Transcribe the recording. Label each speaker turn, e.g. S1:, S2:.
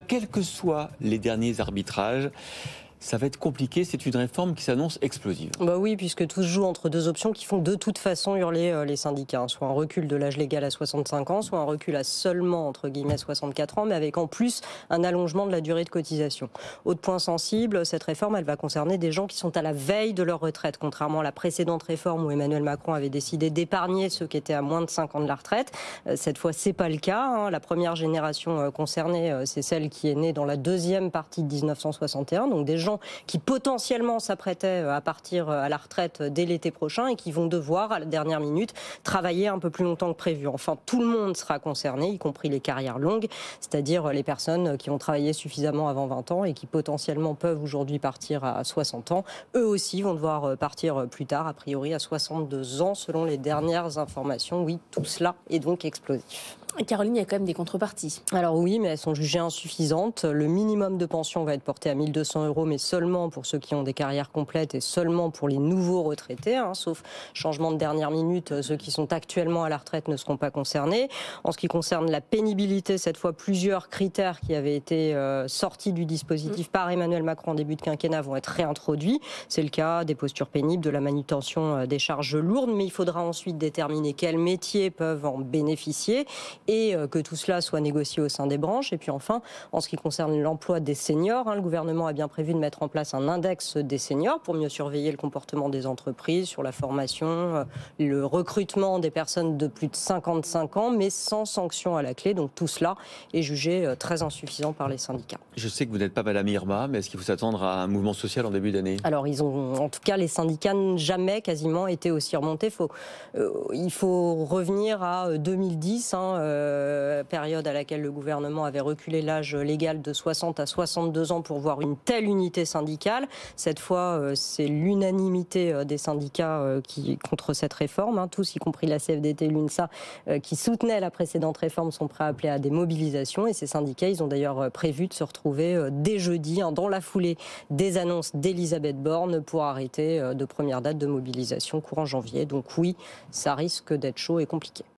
S1: Quels que soient les derniers arbitrages, ça va être compliqué, c'est une réforme qui s'annonce explosive.
S2: Bah oui, puisque tout se joue entre deux options qui font de toute façon hurler les syndicats. Soit un recul de l'âge légal à 65 ans, soit un recul à seulement, entre guillemets, 64 ans, mais avec en plus un allongement de la durée de cotisation. Autre point sensible, cette réforme, elle va concerner des gens qui sont à la veille de leur retraite, contrairement à la précédente réforme où Emmanuel Macron avait décidé d'épargner ceux qui étaient à moins de 5 ans de la retraite. Cette fois, c'est pas le cas. La première génération concernée, c'est celle qui est née dans la deuxième partie de 1961, donc des gens qui potentiellement s'apprêtaient à partir à la retraite dès l'été prochain et qui vont devoir, à la dernière minute, travailler un peu plus longtemps que prévu. Enfin, tout le monde sera concerné, y compris les carrières longues, c'est-à-dire les personnes qui ont travaillé suffisamment avant 20 ans et qui potentiellement peuvent aujourd'hui partir à 60 ans. Eux aussi vont devoir partir plus tard, a priori à 62 ans, selon les dernières informations. Oui, tout cela est donc explosif.
S3: Caroline, il y a quand même des contreparties.
S2: Alors oui, mais elles sont jugées insuffisantes. Le minimum de pension va être porté à 1 200 €, mais seulement pour ceux qui ont des carrières complètes et seulement pour les nouveaux retraités, sauf changement de dernière minute, ceux qui sont actuellement à la retraite ne seront pas concernés. En ce qui concerne la pénibilité, cette fois, plusieurs critères qui avaient été sortis du dispositif par Emmanuel Macron en début de quinquennat vont être réintroduits. C'est le cas des postures pénibles, de la manutention des charges lourdes, mais il faudra ensuite déterminer quels métiers peuvent en bénéficier et que tout cela soit négocié au sein des branches. Et puis enfin, en ce qui concerne l'emploi des seniors, le gouvernement a bien prévu de mettre en place un index des seniors pour mieux surveiller le comportement des entreprises sur la formation, le recrutement des personnes de plus de 55 ans, mais sans sanction à la clé. Donc tout cela est jugé très insuffisant par les syndicats.
S1: Je sais que vous n'êtes pas Madame Irma, mais est-ce qu'il faut s'attendre à un mouvement social en début d'année?
S2: Alors, ils ont, en tout cas, les syndicats n'ont jamais quasiment été aussi remontés. Il faut revenir à 2010, période à laquelle le gouvernement avait reculé l'âge légal de 60 à 62 ans pour voir une telle unité syndicale. Cette fois, c'est l'unanimité des syndicats contre cette réforme. Tous, y compris la CFDT, l'UNSA, qui soutenaient la précédente réforme, sont prêts à appeler à des mobilisations. Et ces syndicats, ils ont d'ailleurs prévu de se retrouver dès jeudi, dans la foulée des annonces d'Elisabeth Borne, pour arrêter de première date de mobilisation courant janvier. Donc oui, ça risque d'être chaud et compliqué.